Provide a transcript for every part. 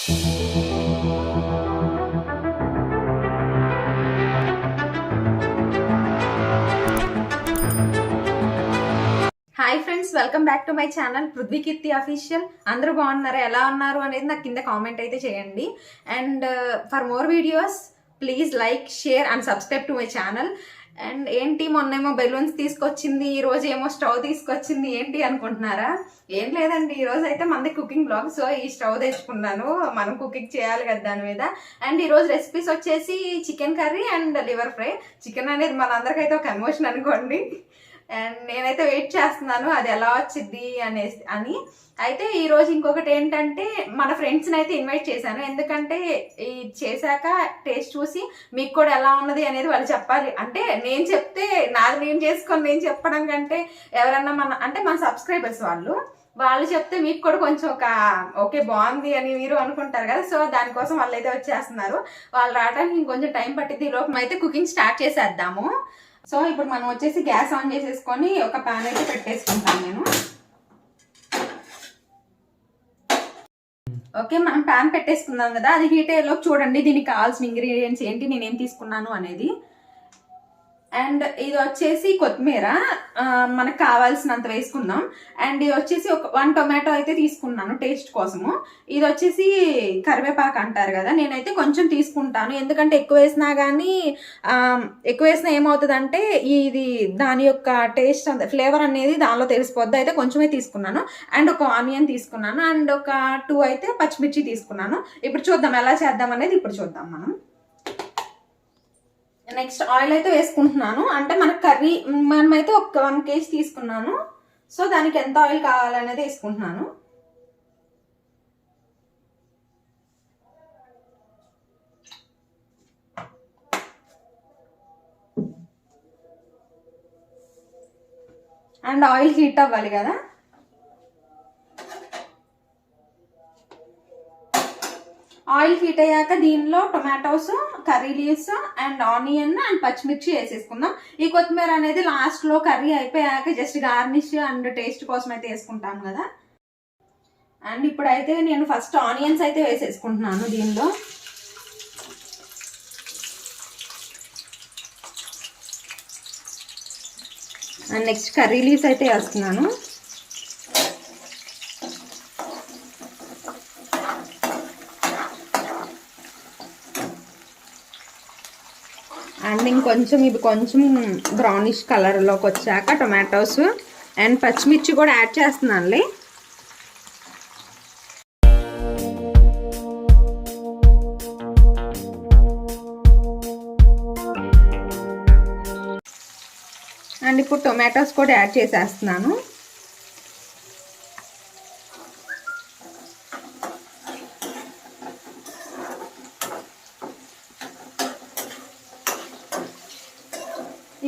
Hi friends, welcome back to my channel Prithvi Keerthi official. అందరూ బాగున్నారా, ఎలా ఉన్నారు అనేది నాకు కింద కామెంట్ అయితే చేయండి. And for more videos please like, share and subscribe to my channel. And ఏంటి, మొన్నేమో బెలూన్స్ తీసుకొచ్చింది, ఈరోజు ఏమో స్టవ్ తీసుకొచ్చింది, ఏంటి అనుకుంటున్నారా? ఏం లేదండి, ఈరోజు అయితే మనది కుకింగ్ బ్లాగ్. సో ఈ స్టవ్ తెచ్చుకున్నాను, మనం కుకింగ్ చేయాలి కదా దాని మీద. అండ్ ఈరోజు రెసిపీస్ వచ్చేసి chicken curry and liver fry. Chicken అనేది మనందరికైతే ఒక ఎమోషన్ అనుకోండి. అండ్ నేనైతే వెయిట్ చేస్తున్నాను అది ఎలా వచ్చింది అని. అయితే ఈరోజు ఇంకొకటి ఏంటంటే, మన ఫ్రెండ్స్ని అయితే ఇన్వైట్ చేశాను. ఎందుకంటే ఈ చేశాక టేస్ట్ చూసి మీకు కూడా ఎలా ఉన్నది అనేది వాళ్ళు చెప్పాలి. అంటే నేను చెప్తే నాది నేను చేసుకొని నేను చెప్పడం కంటే ఎవరన్నా మన సబ్స్క్రైబర్స్ వాళ్ళు చెప్తే మీకు కూడా కొంచెం ఓకే బాగుంది అని మీరు అనుకుంటారు కదా. సో దానికోసం వాళ్ళు అయితే వచ్చేస్తున్నారు. వాళ్ళు రావడానికి ఇంకొంచెం టైం పట్టింది. ఈ లోపు అయితే కుకింగ్ స్టార్ట్ చేసేద్దాము. సో ఇప్పుడు మనం వచ్చేసి గ్యాస్ ఆన్ చేసేసుకొని ఒక ప్యాన్ అయితే పెట్టేసుకుంటాను నేను. ఓకే, మనం ప్యాన్ పెట్టేసుకున్నాం కదా, అది హీట్ అయ్యేలోపు చూడండి దీనికి కావాల్సిన ఇంగ్రీడియంట్స్ ఏంటి, నేనేం తీసుకున్నాను అనేది. అండ్ ఇది వచ్చేసి కొత్తిమీర మనకు కావాల్సినంత వేసుకుందాం. అండ్ ఇది వచ్చేసి 1 టొమాటో అయితే తీసుకున్నాను టేస్ట్ కోసము. ఇది వచ్చేసి కరివేపాకు అంటారు కదా, నేనైతే కొంచెం తీసుకుంటాను. ఎందుకంటే ఎక్కువ వేసినా ఏమవుతుందంటే ఇది దాని యొక్క టేస్ట్ ఫ్లేవర్ అనేది దానిలో తెలిసిపోద్ది. అయితే కొంచెమే తీసుకున్నాను. అండ్ ఒక ఆనియన్ తీసుకున్నాను. అండ్ ఒక 2 అయితే పచ్చిమిర్చి తీసుకున్నాను. ఇప్పుడు చూద్దాం ఎలా చేద్దాం అనేది, ఇప్పుడు చూద్దాం మనం. నెక్స్ట్ ఆయిల్ అయితే వేసుకుంటున్నాను. అంటే మనకు కర్రీ మనమైతే ఒక 1 kg తీసుకున్నాను. సో దానికి ఎంత ఆయిల్ కావాలనేది వేసుకుంటున్నాను. అండ్ ఆయిల్ హీట్ అవ్వాలి కదా. ఆయిల్ హీట్ అయ్యాక దీనిలో tomatoes, curry leaves and onion and పచ్చిమిర్చి వేసేసుకుందాం. ఈ కొత్తిమీర అనేది లాస్ట్ లో కర్రీ అయిపోయాక జస్ట్ గార్నిష్ అండ్ టేస్ట్ కోసం అయితే వేసుకుంటాం కదా. అండ్ ఇప్పుడైతే నేను ఫస్ట్ ఆనియన్స్ అయితే వేసేసుకుంటున్నాను దీనిలో. అండ్ నెక్స్ట్ కర్రీ లీవ్స్ అయితే వేస్తున్నాను. అండ్ ఇంకొంచెం ఇవి కొంచెం బ్రౌనిష్ కలర్లోకి వచ్చాక టొమాటోస్ అండ్ పచ్చిమిర్చి కూడా యాడ్ చేస్తున్నానులే. అండ్ ఇప్పుడు టొమాటోస్ కూడా యాడ్ చేసేస్తున్నాను.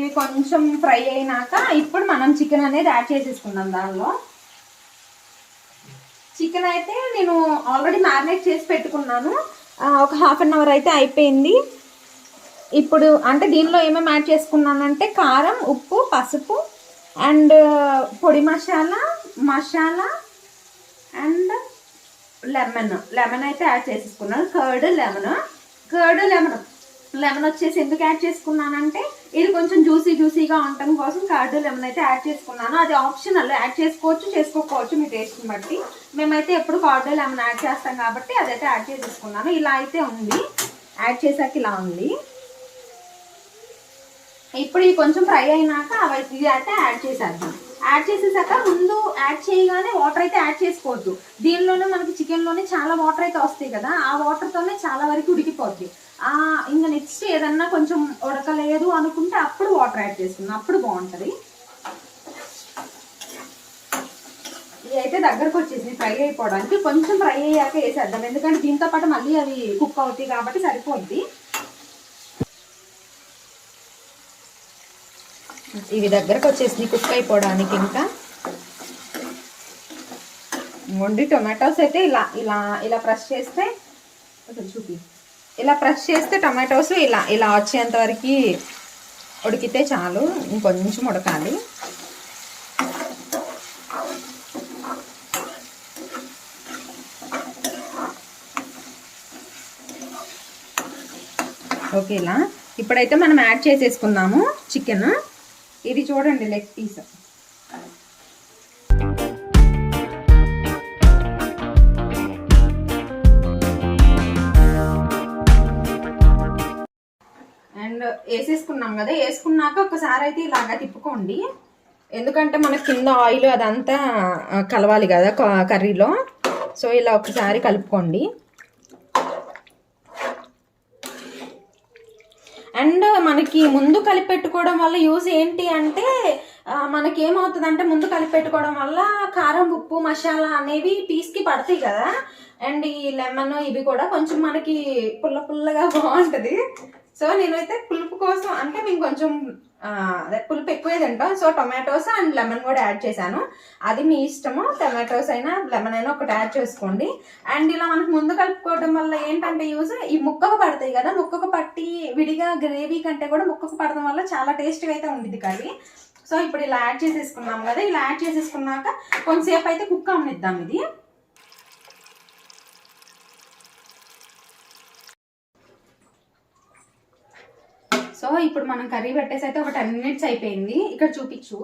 ఇవి కొంచెం ఫ్రై అయినాక ఇప్పుడు మనం చికెన్ అనేది యాడ్ చేసేసుకుందాం. దానిలో చికెన్ అయితే నేను ఆల్రెడీ మ్యారినేట్ చేసి పెట్టుకున్నాను. ఒక 1/2 అవర్ అయితే అయిపోయింది. ఇప్పుడు అంటే దీనిలో ఏమేమి యాడ్ చేసుకున్నానంటే కారం, ఉప్పు, పసుపు అండ్ పొడి మసాలా అండ్ లెమన్ అయితే యాడ్ చేసేసుకున్నాను. కర్డ్ లెమన్ వచ్చేసి ఎందుకు యాడ్ చేసుకున్నానంటే ఇది కొంచెం జ్యూసీగా ఉండటం కోసం కర్డ్ లెమన్ అయితే యాడ్ చేసుకున్నాను. అది ఆప్షనల్, యాడ్ చేసుకోవచ్చు మీ టేస్ట్ని బట్టి. మేమైతే ఎప్పుడు కర్డ్ లెమన్ యాడ్ చేస్తాం కాబట్టి అదైతే యాడ్ చేసేసుకున్నాను. ఇలా అయితే ఉంది, యాడ్ చేసాక ఇలా ఉంది. ఇప్పుడు ఇది కొంచెం ఫ్రై అయినాక ఇది అయితే యాడ్ చేసేద్దాం. యాడ్ చేసేసాక ముందు యాడ్ చేయగానే వాటర్ అయితే యాడ్ చేసుకోవద్దు. దీనిలోనే మనకి చికెన్లోనే చాలా వాటర్ అయితే వస్తాయి కదా, ఆ వాటర్తోనే చాలా వరకు ఉడికిపోద్ది. ఇంకా నెక్స్ట్ ఏదన్నా కొంచెం ఉడకలేదు అనుకుంటే అప్పుడు వాటర్ యాడ్ చేసుకుందాం, అప్పుడు బాగుంటుంది. ఇది అయితే దగ్గరకు వచ్చేసి ఫ్రై అయిపోవడానికి కొంచెం ఫ్రై అయ్యాక వేసేద్దాం. ఎందుకంటే దీంతో పాటు మళ్ళీ అవి కుక్ అవుతాయి కాబట్టి సరిపోద్ది. ఇవి దగ్గరకు వచ్చేసి కుక్ అయిపోవడానికి ఇంకా వండి టొమాటోస్ అయితే ఇలా ప్రెస్ చేస్తే ఇలా ప్రెస్ చేస్తే టొమాటోస్ ఇలా వచ్చేంత వరకు ఉడికితే చాలు. ఇంకొంచెం ఉడకాలి. ఓకే, ఇలా ఇప్పుడైతే మనం యాడ్ చేసేసుకుందాము చికెన్. ఇది చూడండి లెగ్ పీస్. అండ్ వేసేసుకున్నాం కదా, వేసుకున్నాక ఒకసారి అయితే ఇలాగా తిప్పుకోండి, ఎందుకంటే మనకి కింద ఆయిల్ అదంతా కలవాలి కదా కర్రీలో. సో ఇలా ఒకసారి కలుపుకోండి. అండ్ మనకి ముందు కలిపెట్టుకోవడం వల్ల యూజ్ ఏంటి అంటే, మనకి ఏమవుతుందంటే ముందు కలిపెట్టుకోవడం వల్ల కారం, ఉప్పు, మసాలా అనేవి పీస్కి పడతాయి కదా. అండ్ ఈ లెమన్ ఇవి కూడా కొంచెం మనకి పుల్లగా బాగుంటుంది. సో నేనైతే పులుపు కోసం అంటే మేము కొంచెం అదే పులుపు ఎక్కువే తింటాం. సో టొమాటోస్ అండ్ లెమన్ కూడా యాడ్ చేశాను. అది మీ ఇష్టము, టొమాటోస్ అయినా లెమన్ అయినా ఒకటి యాడ్ చేసుకోండి. అండ్ ఇలా మనకు ముందు కలుపుకోవడం వల్ల ఏంటంటే యూజ్, ఈ ముక్కకు పడతాయి కదా, ముక్కకు పట్టి విడిగా గ్రేవీ కంటే కూడా ముక్కకు పడడం వల్ల చాలా టేస్ట్గా అయితే ఉంటుంది కర్రీ. సో ఇప్పుడు ఇలా యాడ్ చేసేసుకున్నాం కదా, ఇలా యాడ్ చేసేసుకున్నాక కొంతసేపు అయితే కుక్ అవనిద్దాం ఇది. సో ఇప్పుడు మనం కర్రీ పెట్టేసి అయితే ఒక 10 minutes అయిపోయింది. ఇక్కడ చూపించు,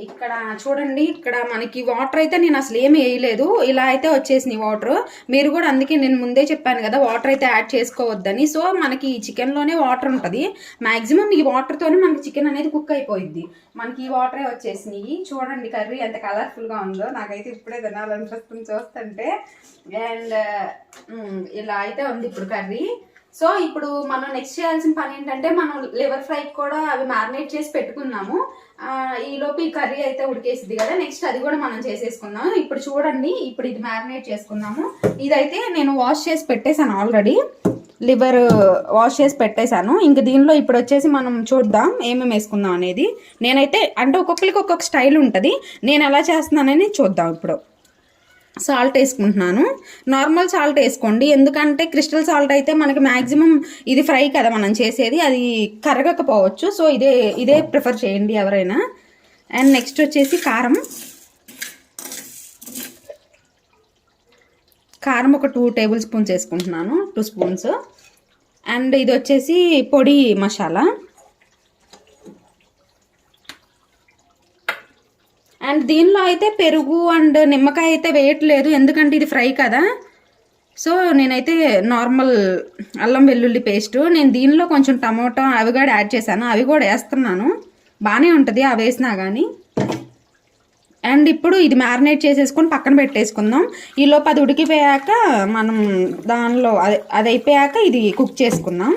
ఇక్కడ చూడండి, ఇక్కడ మనకి వాటర్ అయితే నేను అసలు ఏమి వేయలేదు, ఇలా అయితే వచ్చేసినాయి వాటర్. మీరు కూడా అందుకే నేను ముందే చెప్పాను కదా వాటర్ అయితే యాడ్ చేసుకోవద్దని. సో మనకి ఈ చికెన్లోనే వాటర్ ఉంటుంది, మ్యాక్సిమం ఈ వాటర్తోనే మనకి చికెన్ అనేది కుక్ అయిపోయింది. మనకి ఈ వాటరే వచ్చేసినాయి. చూడండి కర్రీ ఎంత కలర్ఫుల్గా ఉందో, నాకైతే ఇప్పుడే తినాలనిపిస్తుంది చూస్తుంటే. అండ్ ఇలా అయితే ఉంది ఇప్పుడు కర్రీ. సో ఇప్పుడు మనం నెక్స్ట్ చేయాల్సిన పని ఏంటంటే, మనం లివర్ ఫ్రైకి కూడా అవి మ్యారినేట్ చేసి పెట్టుకున్నాము. ఈలోపు ఈ కర్రీ అయితే ఉడికేసింది కదా, నెక్స్ట్ అది కూడా మనం చేసేసుకుందాం. ఇప్పుడు చూడండి, ఇప్పుడు ఇది మ్యారినేట్ చేసుకుందాము. ఇదైతే నేను వాష్ చేసి పెట్టేశాను ఆల్రెడీ, లివర్ వాష్ చేసి పెట్టేశాను. ఇంక దీనిలో ఇప్పుడు వచ్చేసి మనం చూద్దాం ఏమేమి వేసుకుందాం అనేది. నేనైతే అంటే ఒక్కొక్కరికి ఒక్కొక్క స్టైల్ ఉంటుంది, నేను ఎలా చేస్తున్నానని చూద్దాం. ఇప్పుడు సాల్ట్ వేసుకుంటున్నాను, నార్మల్ సాల్ట్ వేసుకోండి, ఎందుకంటే క్రిస్టల్ సాల్ట్ అయితే మనకి మ్యాక్సిమం ఇది ఫ్రై కదా మనం చేసేది, అది కరగకపోవచ్చు. సో ఇదే ప్రిఫర్ చేయండి ఎవరైనా. అండ్ నెక్స్ట్ వచ్చేసి కారం ఒక 2 tablespoons వేసుకుంటున్నాను, 2 spoons. అండ్ ఇది వచ్చేసి పొడి మసాలా. అండ్ దీనిలో అయితే పెరుగు అండ్ నిమ్మకాయ అయితే వేయట్లేదు, ఎందుకంటే ఇది ఫ్రై కదా. సో నేనైతే నార్మల్ అల్లం వెల్లుల్లి పేస్టు, నేను దీనిలో కొంచెం టమోటా అవి కూడా యాడ్ చేశాను, అవి కూడా వేస్తున్నాను, బాగానే ఉంటుంది అవి వేసినా కానీ. అండ్ ఇప్పుడు ఇది మ్యారినేట్ చేసేసుకొని పక్కన పెట్టేసుకుందాం. ఈలోపు అది ఉడికిపోయాక మనం దానిలో అది అయిపోయాక ఇది కుక్ చేసుకుందాం.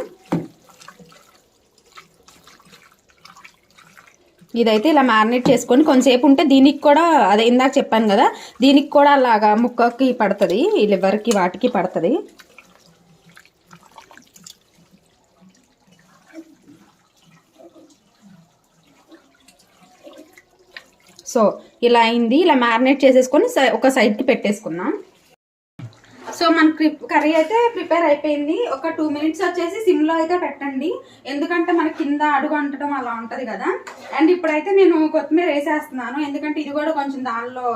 ఇదైతే ఇలా మ్యారినేట్ చేసుకొని కొంతసేపు ఉంటే దీనికి కూడా అదే ఇందాక చెప్పాను కదా, దీనికి కూడా అలాగా ముక్కకి పడుతుంది, ఈ లివర్కి వాటికి పడుతుంది. సో ఇలా అయింది, ఇలా మ్యారినేట్ చేసేసుకొని ఒక సైడ్కి పెట్టేసుకుందాం. సో మన కర్రీ అయితే ప్రిపేర్ అయిపోయింది. ఒక 2 minutes వచ్చేసి సిమ్లో అయితే పెట్టండి, ఎందుకంటే మనకి కింద అడుగు అంటడం అలా ఉంటుంది కదా. అండ్ ఇప్పుడైతే నేను కొత్తిమీర వేసేస్తున్నాను, ఎందుకంటే ఇది కూడా కొంచెం దానిలో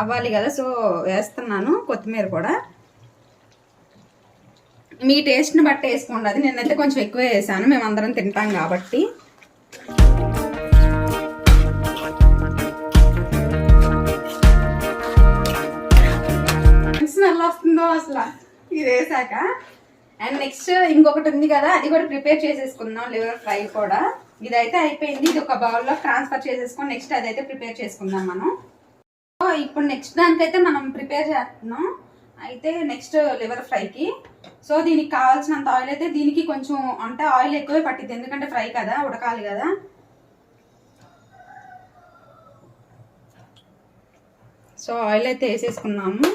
అవ్వాలి కదా, సో వేస్తున్నాను కొత్తిమీర కూడా. మీ టేస్ట్ని బట్టి వేసుకోండి, అది నేనైతే కొంచెం ఎక్కువ వేసాను, మేము అందరం తింటాం కాబట్టి. స్మెల్ వస్తుందో అసలు ఇది వేసాక. అండ్ నెక్స్ట్ ఇంకొకటి ఉంది కదా, అది కూడా ప్రిపేర్ చేసేసుకుందాం, లివర్ ఫ్రై కూడా. ఇదైతే అయిపోయింది, ఇది ఒక బౌల్లో ట్రాన్స్ఫర్ చేసేసుకొని నెక్స్ట్ అదైతే ప్రిపేర్ చేసుకుందాం మనం. ఇప్పుడు నెక్స్ట్ దానికైతే మనం ప్రిపేర్ చేస్తున్నాం, అయితే నెక్స్ట్ లివర్ ఫ్రైకి. సో దీనికి కావాల్సినంత ఆయిల్ అయితే, దీనికి కొంచెం అంటే ఆయిల్ ఎక్కువే పట్టింది, ఎందుకంటే ఫ్రై కదా, ఉడకాలి కదా. సో ఆయిల్ అయితే వేసేసుకున్నాము.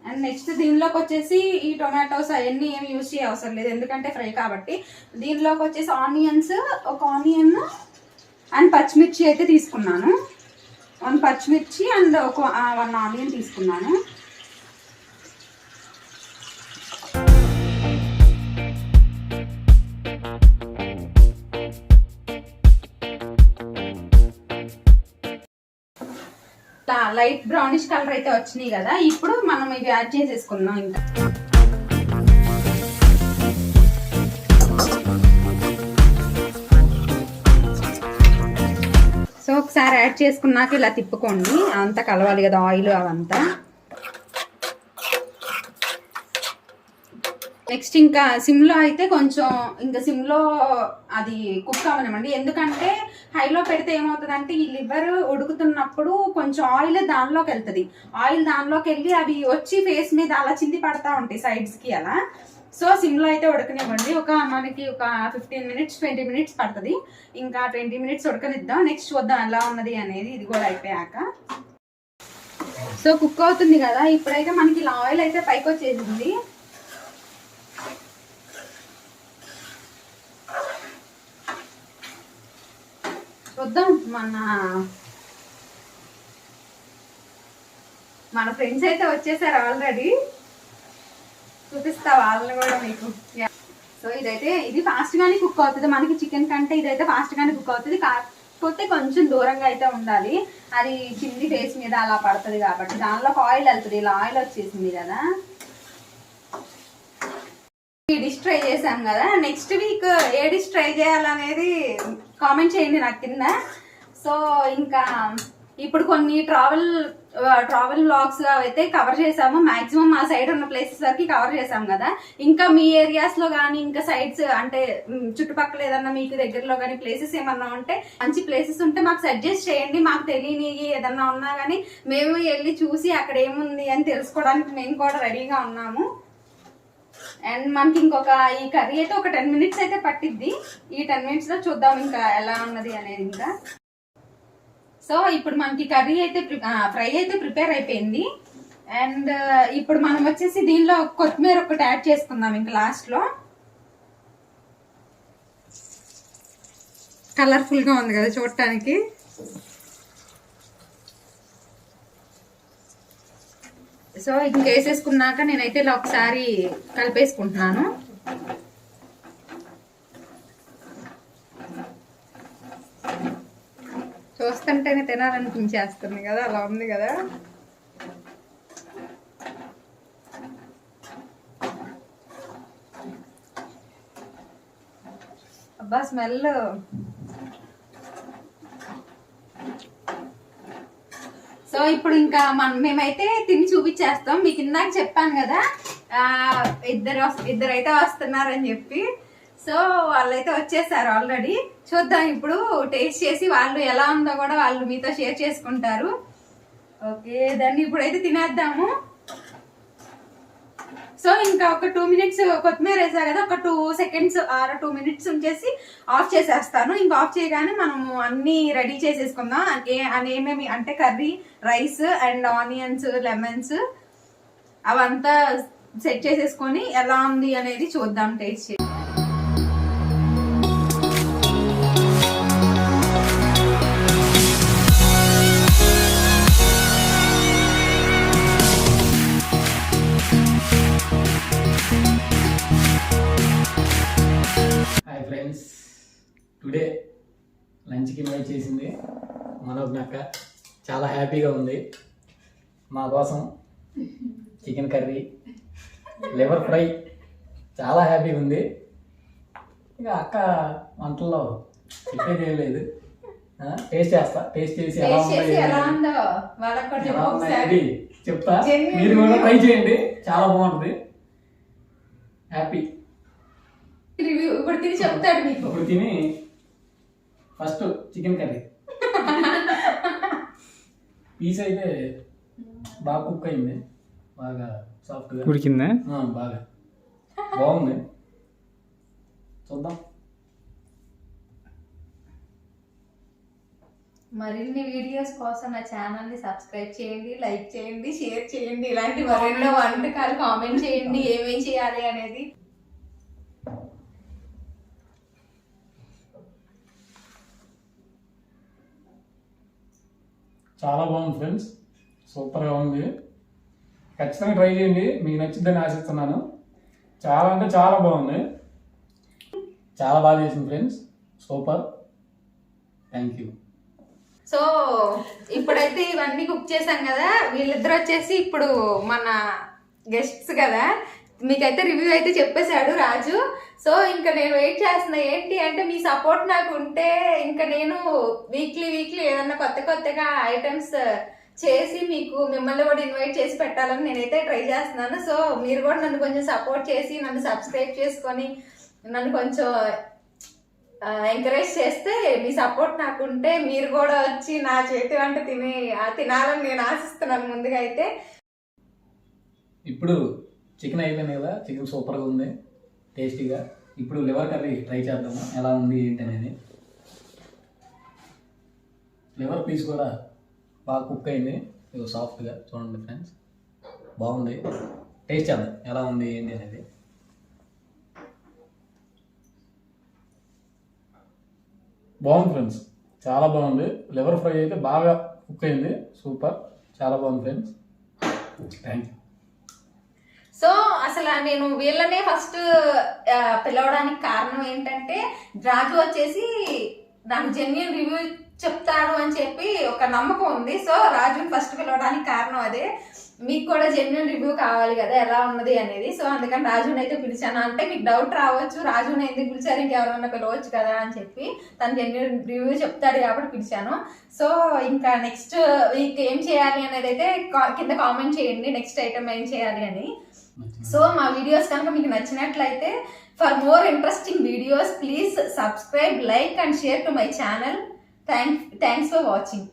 అండ్ నెక్స్ట్ దీనిలోకి వచ్చేసి ఈ టొమాటోస్ అవన్నీ ఏమి యూజ్ చేయ అవసరం లేదు, ఎందుకంటే ఫ్రై కాబట్టి. దీనిలోకి వచ్చేసి ఆనియన్స్, ఒక ఆనియన్ అండ్ పచ్చిమిర్చి అయితే తీసుకున్నాను, 1 పచ్చిమిర్చి అండ్ ఒక 1 ఆనియన్ తీసుకున్నాను. లైట్ బ్రౌనిష్ కలర్ అయితే వచ్చినాయి కదా, ఇప్పుడు మనం ఇవి యాడ్ చేసేసుకుందాం. ఇంకా ఒకసారి యాడ్ చేసుకున్నాక ఇలా తిప్పుకోండి, అంతా కలవాలి కదా ఆయిల్ అవంతా. నెక్స్ట్ ఇంకా సిమ్లో అయితే కొంచెం ఇంకా సిమ్లో అది కుక్ అవ్వనివ్వండి. ఎందుకంటే హైలో పెడితే ఏమవుతుందంటే ఈ లివర్ ఉడుకుతున్నప్పుడు కొంచెం ఆయిల్ దానిలోకి వెళ్తుంది. ఆయిల్ దానిలోకి వెళ్ళి అవి వచ్చి ఫేస్ మీద అలా చింది పడతా ఉంటాయి సైడ్స్కి అలా. సో సిమ్లో అయితే ఉడకనివ్వండి. మనకి ఒక 15 minutes 20 minutes పడుతుంది. ఇంకా 20 minutes ఉడకనిద్దాం. నెక్స్ట్ చూద్దాం ఎలా ఉన్నది అనేది. ఇది కూడా అయిపోయాక సో కుక్ అవుతుంది కదా. ఇప్పుడైతే మనకి ఇలా ఆయిల్ అయితే పైకి వచ్చేసింది. చూద్దాం. మన ఫ్రెండ్స్ అయితే వచ్చేసారు ఆల్రెడీ, చూపిస్తా వాళ్ళని కూడా మీకు. సో ఇది ఫాస్ట్ గానే కుక్ అవుతుంది. మనకి చికెన్ కంటే ఇదైతే ఫాస్ట్ గానే కుక్ అవుతుంది. కాకపోతే కొంచెం దూరంగా అయితే ఉండాలి, అది చింది ఫేస్ మీద అలా పడుతుంది కాబట్టి. దానిలోకి ఆయిల్ వెళ్తుంది. ఇలా ఆయిల్ వచ్చేసింది కదా. ఈ డిష్ ట్రై చేసాం కదా. నెక్స్ట్ వీక్ ఏ డిష్ ట్రై చేయాలనేది కామెంట్ చేయండి నాకు కింద. సో ఇంకా ఇప్పుడు కొన్ని ట్రావెల్ వ్లాగ్స్ అయితే కవర్ చేసాము. మాక్సిమం మా సైడ్ ఉన్న ప్లేసెస్ వరకు కవర్ చేసాం కదా. ఇంకా మీ ఏరియాస్ లో కానీ ఇంకా సైడ్స్ అంటే చుట్టుపక్కల ఏదన్నా మీకు దగ్గరలో కానీ ప్లేసెస్ ఏమన్నా ఉంటే, మంచి ప్లేసెస్ ఉంటే మాకు సజెస్ట్ చేయండి. మాకు తెలియని ఏదన్నా ఉన్నా కానీ మేము వెళ్ళి చూసి అక్కడ ఏముంది అని తెలుసుకోవడానికి మేము కూడా రెడీగా ఉన్నాము. అండ్ మనకి ఈ కర్రీ అయితే ఒక 10 minutes అయితే పట్టిద్ది. ఈ 10 minutes లో చూద్దాం ఇంకా ఎలా ఉన్నది అనేది. ఇంకా సో ఇప్పుడు మనకి కర్రీ అయితే ఫ్రై అయితే ప్రిపేర్ అయిపోయింది. అండ్ ఇప్పుడు మనం వచ్చేసి దీనిలో కొత్తిమీర ఒకటి యాడ్ చేసుకుందాం ఇంకా లాస్ట్ లో. కలర్ఫుల్ గా ఉంది కదా చూడటానికి. సో ఇంక వేసేసుకున్నాక నేనైతే ఇలా ఒకసారి కలిపేసుకుంటున్నాను. చూస్తుంటేనే తినాలనిపించేస్తుంది కదా, అలా ఉంది కదా. అబ్బా స్మెల్. సో ఇప్పుడు ఇంకా మేమైతే తిని చూపించేస్తాం. మీకు ఇందాక చెప్పాను కదా ఇద్దరైతే వస్తున్నారని చెప్పి. సో వాళ్ళైతే వచ్చేసారు ఆల్రెడీ. చూద్దాం ఇప్పుడు టేస్ట్ చేసి వాళ్ళు ఎలా ఉందో కూడా వాళ్ళు మీతో షేర్ చేసుకుంటారు. ఓకే, దాన్ని ఇప్పుడైతే తినేద్దాము. సో ఇంకా ఒక 2 minutes కొత్తిమీర వేసా కదా, ఒక 2 seconds 2 minutes ఉంచేసి ఆఫ్ చేసేస్తాను. ఇంకా ఆఫ్ చేయగానే మనము అన్ని రెడీ చేసేసుకుందాం. ఏమేమి అంటే curry, rice and onions, lemons అవంతా సెట్ చేసేసుకొని ఎలా ఉంది అనేది చూద్దాం టేస్ట్ చేసి. టుడే లంచ్కి ఇన్వైట్ చేసింది మనోజ్ అక్క. చాలా హ్యాపీగా ఉంది. మా కోసం చికెన్ కర్రీ, లివర్ ఫ్రై చాలా హ్యాపీగా ఉంది. ఇక అక్క వంటల్లో చెప్పేది ఏం లేదు, టేస్ట్ చేస్తా. టేస్ట్ చేసి ఎలా ఉంది చెప్తా. మీరు కూడా ట్రై చేయండి, చాలా బాగుంటుంది. హ్యాపీ. ఇప్పుడు తిని చెప్తాడు మీకు. ఇప్పుడు తిని ఫస్ట్ చికెన్ కర్రీ పీస్ అయితే బాగా కుక్ అయింది, బాగా సాఫ్ట్గా ఉడికిందా, బాగా బాగుంది. చూద్దాం. మరిన్ని వీడియోస్ కోసం నా ఛానల్ ని సబ్స్క్రైబ్ చేయండి, లైక్ చేయండి, షేర్ చేయండి. ఇలాంటి మరెన్నో వంటకాలు కామెంట్ చేయండి ఏమేం చేయాలి అనేది. చాలా బాగుంది ఫ్రెండ్స్, సూపర్గా ఉంది. ఖచ్చితంగా ట్రై చేయండి, మీకు నచ్చిందని ఆశిస్తున్నాను. చాలా అంటే చాలా బాగుంది, చాలా బాగా చేసింది friends, super. Thank you. So ఇప్పుడైతే ఇవన్నీ కుక్ చేసాం కదా. వీళ్ళిద్దరు వచ్చేసి ఇప్పుడు మన గెస్ట్స్ కదా, మీకైతే రివ్యూ అయితే చెప్పేశాడు రాజు. సో ఇంకా నేను వెయిట్ చేస్తున్నా, ఏంటి అంటే మీ సపోర్ట్ నాకు ఉంటే ఇంకా నేను వీక్లీ ఏదన్నా కొత్తగా ఐటమ్స్ చేసి మిమ్మల్ని కూడా ఇన్వైట్ చేసి పెట్టాలని నేనైతే ట్రై చేస్తున్నాను. సో మీరు కూడా నన్ను కొంచెం సపోర్ట్ చేసి నన్ను సబ్స్క్రైబ్ చేసుకొని నన్ను కొంచెం ఎంకరేజ్ చేస్తే, మీ సపోర్ట్ నాకు ఉంటే మీరు కూడా వచ్చి నా చేతి వంట తినాలని నేను ఆశిస్తున్నాను ముందుగా అయితే. ఇప్పుడు చికెన్ అయిపోయింది కదా, చికెన్ సూపర్గా ఉంది, టేస్టీగా. ఇప్పుడు లివర్ కర్రీ ట్రై చేద్దాము, ఎలా ఉంది ఏంటి అనేది. లివర్ పీస్ కూడా బాగా కుక్ అయింది, ఇది సాఫ్ట్గా. చూడండి ఫ్రెండ్స్, బాగుంది. టేస్ట్ చేద్దాం ఎలా ఉంది ఏంటి అనేది. బాగుంది ఫ్రెండ్స్, చాలా బాగుంది. లివర్ ఫ్రై అయితే బాగా కుక్ అయింది, సూపర్, చాలా బాగుంది ఫ్రెండ్స్. Thank you. సో అసలు నేను వీళ్ళనే ఫస్ట్ పిలవడానికి కారణం ఏంటంటే, రాజు వచ్చేసి నాకు జెన్యూన్ రివ్యూ చెప్తాడు అని చెప్పి ఒక నమ్మకం ఉంది. సో రాజుని ఫస్ట్ పిలవడానికి కారణం అదే. మీకు కూడా జెన్యూన్ రివ్యూ కావాలి కదా ఎలా ఉన్నది అనేది. సో అందుకని రాజుని అయితే పిలిచాను. అంటే మీకు డౌట్ రావచ్చు, రాజుని ఎందుకు పిలిచారు, ఇంకెవరన్నా పిలవచ్చు కదా అని చెప్పి. తను జెన్యూన్ రివ్యూ చెప్తాడు కాబట్టి పిలిచాను. సో ఇంకా నెక్స్ట్ వీక్ ఏం చేయాలి అనేది అయితే కింద కామెంట్ చేయండి, నెక్స్ట్ ఐటమ్ ఏం చేయాలి అని. సో మా వీడియోస్ కనుక మీకు నచ్చినట్లయితే, for more interesting videos please subscribe, like and share to my channel. Thanks for watching.